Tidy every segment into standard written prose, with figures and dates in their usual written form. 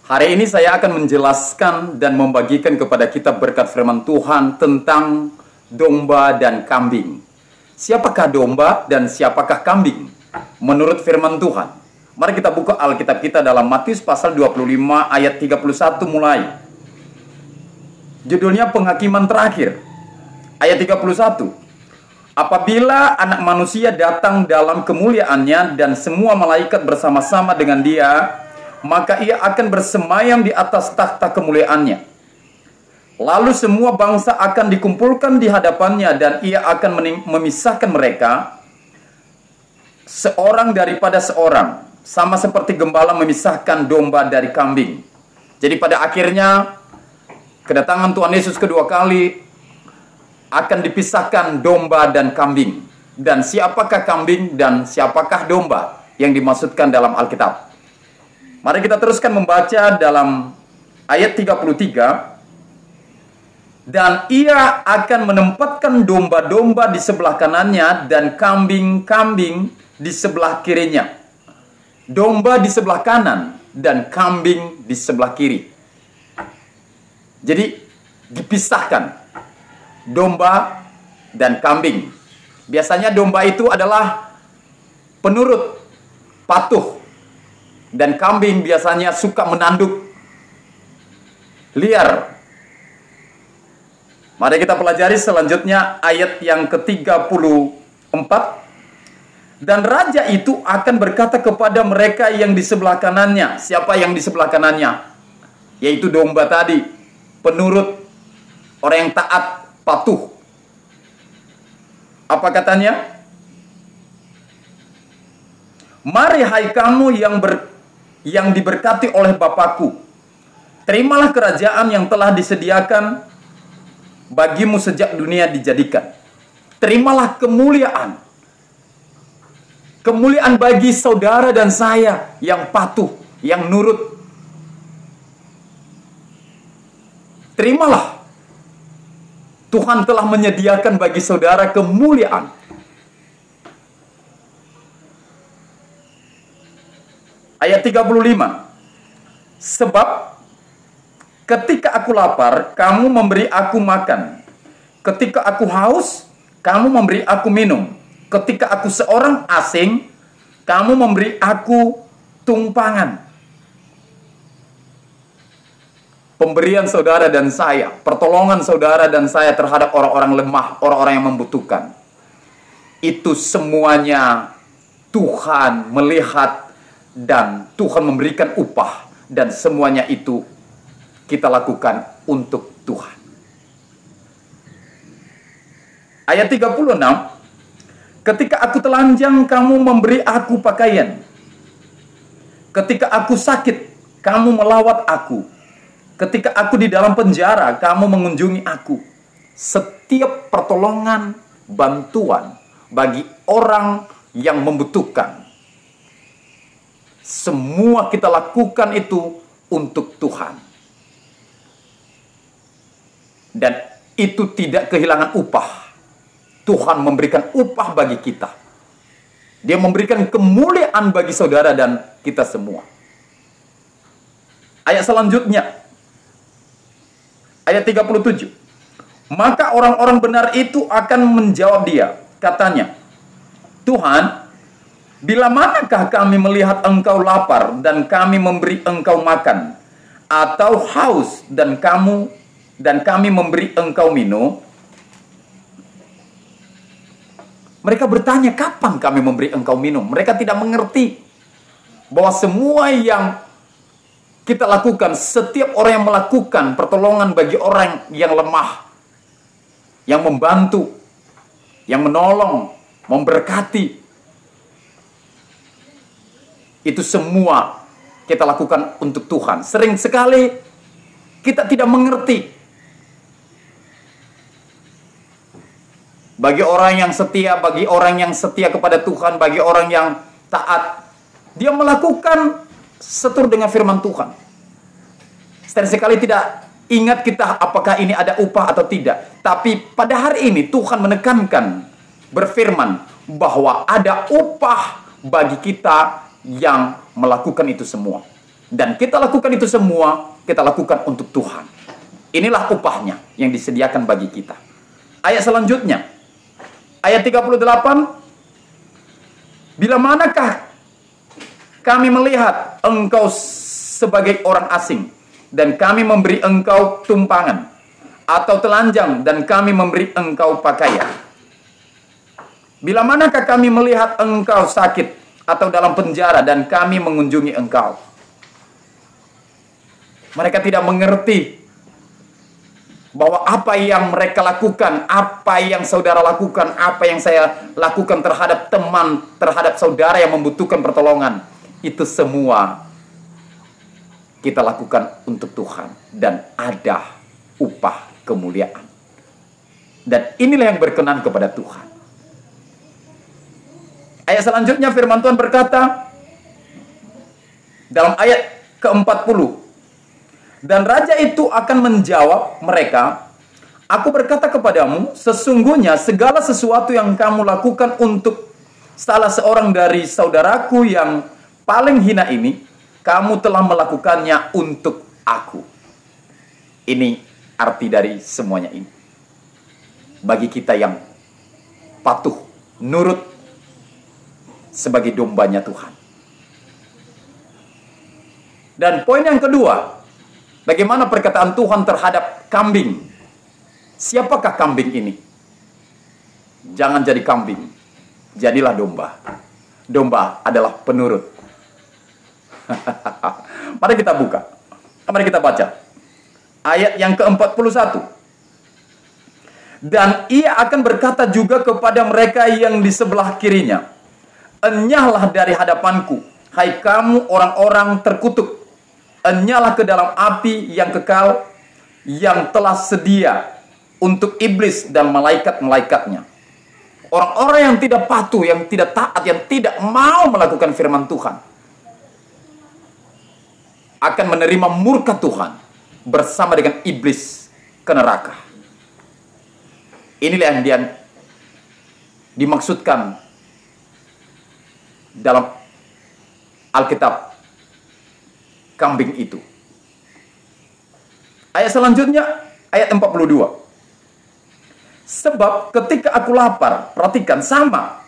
Hari ini saya akan menjelaskan dan membagikan kepada kita berkat firman Tuhan tentang domba dan kambing. Siapakah domba dan siapakah kambing? Menurut firman Tuhan. Mari kita buka Alkitab kita dalam Matius pasal 25 ayat 31 mulai. Judulnya penghakiman terakhir. Ayat 31. Apabila anak manusia datang dalam kemuliaannya dan semua malaikat bersama-sama dengan dia, maka ia akan bersemayam di atas takhta kemuliaannya. Lalu semua bangsa akan dikumpulkan di hadapannya dan ia akan memisahkan mereka seorang daripada seorang, sama seperti gembala memisahkan domba dari kambing. Jadi pada akhirnya kedatangan Tuhan Yesus kedua kali akan dipisahkan domba dan kambing. Dan siapakah kambing dan siapakah domba yang dimaksudkan dalam Alkitab? Mari kita teruskan membaca dalam ayat 33. Dan ia akan menempatkan domba-domba di sebelah kanannya dan kambing-kambing di sebelah kirinya. Domba di sebelah kanan dan kambing di sebelah kiri. Jadi dipisahkan domba dan kambing. Biasanya domba itu adalah penurut, patuh. Dan kambing biasanya suka menanduk, liar. Mari kita pelajari selanjutnya ayat yang ke-34. Dan raja itu akan berkata kepada mereka yang di sebelah kanannya. Siapa yang di sebelah kanannya? Yaitu domba tadi, penurut, orang yang taat, patuh. Apa katanya? Mari hai kamu yang diberkati oleh Bapakku, terimalah kerajaan yang telah disediakan bagimu sejak dunia dijadikan. Terimalah kemuliaan. Kemuliaan bagi saudara dan saya yang patuh, yang nurut. Terimalah. Tuhan telah menyediakan bagi saudara kemuliaan. Ayat 35. Sebab ketika aku lapar, kamu memberi aku makan. Ketika aku haus, kamu memberi aku minum. Ketika aku seorang asing, kamu memberi aku tumpangan. Pemberian saudara dan saya, pertolongan saudara dan saya terhadap orang-orang lemah, orang-orang yang membutuhkan. Itu semuanya Tuhan melihat dan Tuhan memberikan upah, dan semuanya itu kita lakukan untuk Tuhan. Ayat 36. Ketika aku telanjang, kamu memberi aku pakaian. Ketika aku sakit, kamu melawat aku. Ketika aku di dalam penjara, kamu mengunjungi aku. Setiap pertolongan, bantuan bagi orang yang membutuhkan, semua kita lakukan itu untuk Tuhan. Dan itu tidak kehilangan upah. Tuhan memberikan upah bagi kita. Dia memberikan kemuliaan bagi saudara dan kita semua. Ayat selanjutnya. Ayat 37. Maka orang-orang benar itu akan menjawab dia. Katanya, Tuhan, bila manakah kami melihat engkau lapar dan kami memberi engkau makan, atau haus dan kami memberi engkau minum? Mereka bertanya, kapan kami memberi engkau minum? Mereka tidak mengerti bahwa semua yang kita lakukan, setiap orang yang melakukan pertolongan bagi orang yang lemah, yang membantu, yang menolong, memberkati, itu semua kita lakukan untuk Tuhan. Sering sekali kita tidak mengerti. Bagi orang yang setia kepada Tuhan, bagi orang yang taat, dia melakukan seturut dengan firman Tuhan. Sering sekali tidak ingat kita apakah ini ada upah atau tidak. Tapi pada hari ini Tuhan menekankan, berfirman bahwa ada upah bagi kita yang melakukan itu semua. Dan kita lakukan itu semua, kita lakukan untuk Tuhan. Inilah upahnya yang disediakan bagi kita. Ayat selanjutnya, ayat 38, bila manakah kami melihat engkau sebagai orang asing, dan kami memberi engkau tumpangan, atau telanjang, dan kami memberi engkau pakaian. Bila manakah kami melihat engkau sakit, atau dalam penjara, dan kami mengunjungi engkau. Mereka tidak mengerti bahwa apa yang mereka lakukan, apa yang saudara lakukan, apa yang saya lakukan terhadap teman, terhadap saudara yang membutuhkan pertolongan, itu semua kita lakukan untuk Tuhan. Dan ada upah kemuliaan. Dan inilah yang berkenan kepada Tuhan. Ayat selanjutnya firman Tuhan berkata, dalam ayat ke-40, dan raja itu akan menjawab mereka, aku berkata kepadamu, sesungguhnya segala sesuatu yang kamu lakukan untuk salah seorang dari saudaraku yang paling hina ini, kamu telah melakukannya untuk aku. Ini arti dari semuanya ini. Bagi kita yang patuh, nurut sebagai dombanya Tuhan. Dan poin yang kedua, bagaimana perkataan Tuhan terhadap kambing? Siapakah kambing ini? Jangan jadi kambing, jadilah domba. Domba adalah penurut. Mari kita buka. Mari kita baca. Ayat yang ke-41. Dan ia akan berkata juga kepada mereka yang di sebelah kirinya, enyahlah dari hadapanku, hai kamu orang-orang terkutuk. Enyahlah ke dalam api yang kekal, yang telah sedia untuk iblis dan malaikat-malaikatnya. Orang-orang yang tidak patuh, yang tidak taat, yang tidak mau melakukan firman Tuhan, akan menerima murka Tuhan bersama dengan iblis ke neraka. Inilah yang dia dimaksudkan dalam Alkitab, kambing itu. Ayat selanjutnya, ayat 42. Sebab ketika aku lapar, perhatikan, sama.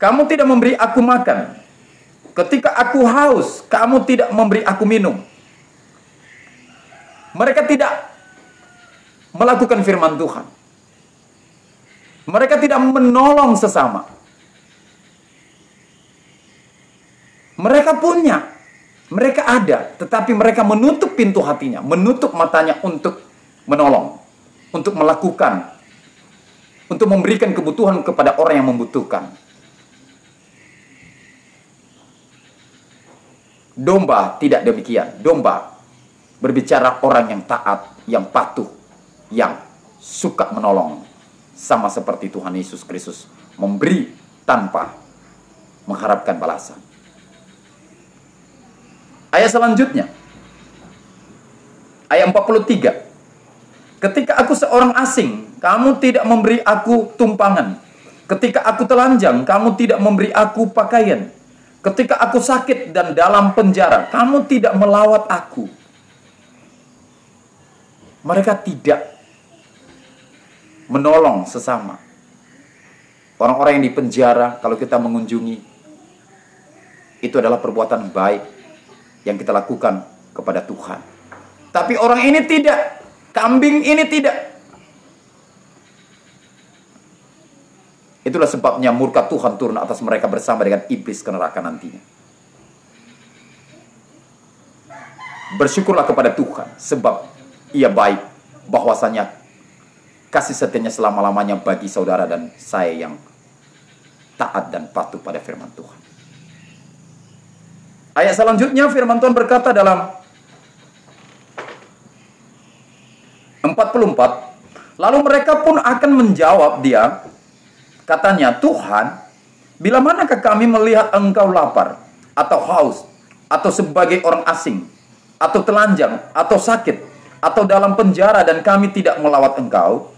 Kamu tidak memberi aku makan. Ketika aku haus, kamu tidak memberi aku minum. Mereka tidak melakukan firman Tuhan. Mereka tidak menolong sesama. Mereka punya, mereka ada, tetapi mereka menutup pintu hatinya, menutup matanya untuk menolong, untuk melakukan, untuk memberikan kebutuhan kepada orang yang membutuhkan. Domba tidak demikian. Domba berbicara orang yang taat, yang patuh, yang suka menolong. Sama seperti Tuhan Yesus Kristus memberi tanpa mengharapkan balasan. Ayat selanjutnya, ayat 43. Ketika aku seorang asing, kamu tidak memberi aku tumpangan. Ketika aku telanjang, kamu tidak memberi aku pakaian. Ketika aku sakit dan dalam penjara, kamu tidak melawat aku. Mereka tidak menolong sesama. Orang-orang yang di penjara, kalau kita mengunjungi, itu adalah perbuatan baik yang kita lakukan kepada Tuhan. Tapi orang ini tidak. Kambing ini tidak. Itulah sebabnya murka Tuhan turun atas mereka bersama dengan iblis ke neraka nantinya. Bersyukurlah kepada Tuhan, sebab Ia baik, bahwasanya kasih setianya selama-lamanya bagi saudara dan saya yang taat dan patuh pada firman Tuhan. Ayat selanjutnya firman Tuhan berkata dalam 44, lalu mereka pun akan menjawab dia, katanya, Tuhan, bila manakah kami melihat engkau lapar, atau haus, atau sebagai orang asing, atau telanjang, atau sakit, atau dalam penjara dan kami tidak melawat engkau?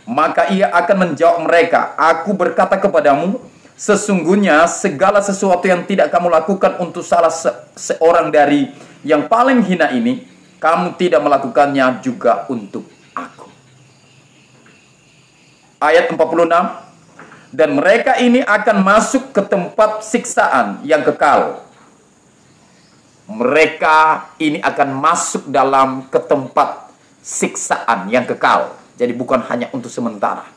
Maka ia akan menjawab mereka, aku berkata kepadamu, Sesungguhnya segala sesuatu yang tidak kamu lakukan untuk salah seorang dari yang paling hina ini, kamu tidak melakukannya juga untuk aku. Ayat 46. Dan mereka ini akan masuk ke tempat siksaan yang kekal. Mereka ini akan masuk ke tempat siksaan yang kekal. Jadi bukan hanya untuk sementara.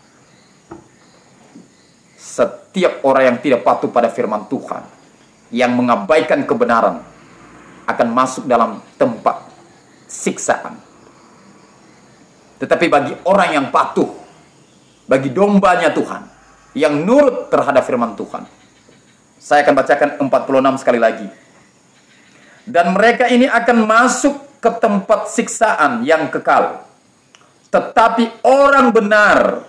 Setiap orang yang tidak patuh pada firman Tuhan, yang mengabaikan kebenaran, akan masuk dalam tempat siksaan. Tetapi bagi orang yang patuh, bagi dombanya Tuhan, yang nurut terhadap firman Tuhan, saya akan bacakan 46 sekali lagi. Dan mereka ini akan masuk ke tempat siksaan yang kekal, tetapi orang benar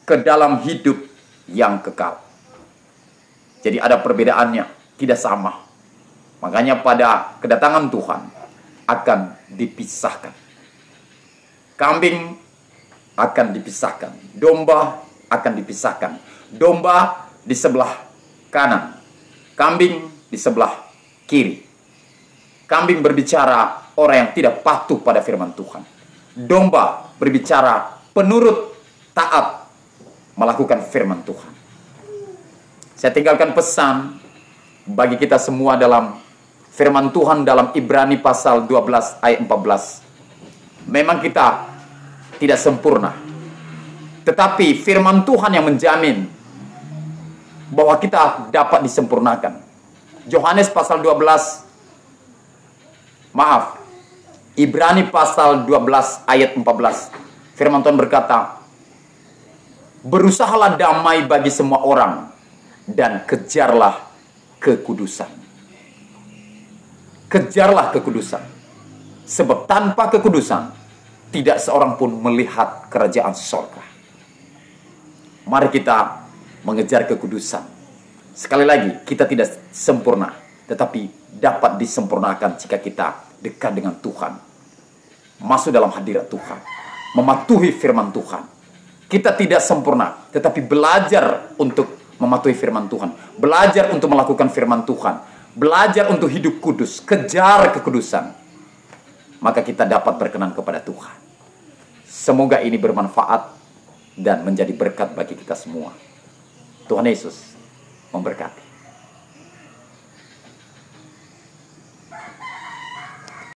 ke dalam hidup yang kekal. Jadi ada perbedaannya, tidak sama. Makanya pada kedatangan Tuhan akan dipisahkan. Kambing akan dipisahkan, domba akan dipisahkan. Domba di sebelah kanan, kambing di sebelah kiri. Kambing berbicara orang yang tidak patuh pada firman Tuhan. Domba berbicara penurut, taat, melakukan firman Tuhan. Saya tinggalkan pesan bagi kita semua dalam firman Tuhan dalam Ibrani pasal 12 ayat 14. Memang kita tidak sempurna, tetapi firman Tuhan yang menjamin bahwa kita dapat disempurnakan. Yohanes pasal 12, Ibrani pasal 12 ayat 14. Firman Tuhan berkata, berusahalah damai bagi semua orang dan kejarlah kekudusan. Kejarlah kekudusan. Sebab tanpa kekudusan tidak seorang pun melihat kerajaan surga. Mari kita mengejar kekudusan. Sekali lagi, kita tidak sempurna, tetapi dapat disempurnakan jika kita dekat dengan Tuhan, masuk dalam hadirat Tuhan, mematuhi firman Tuhan. Kita tidak sempurna, tetapi belajar untuk mematuhi firman Tuhan, belajar untuk melakukan firman Tuhan, belajar untuk hidup kudus, kejar kekudusan. Maka kita dapat berkenan kepada Tuhan. Semoga ini bermanfaat dan menjadi berkat bagi kita semua. Tuhan Yesus memberkati.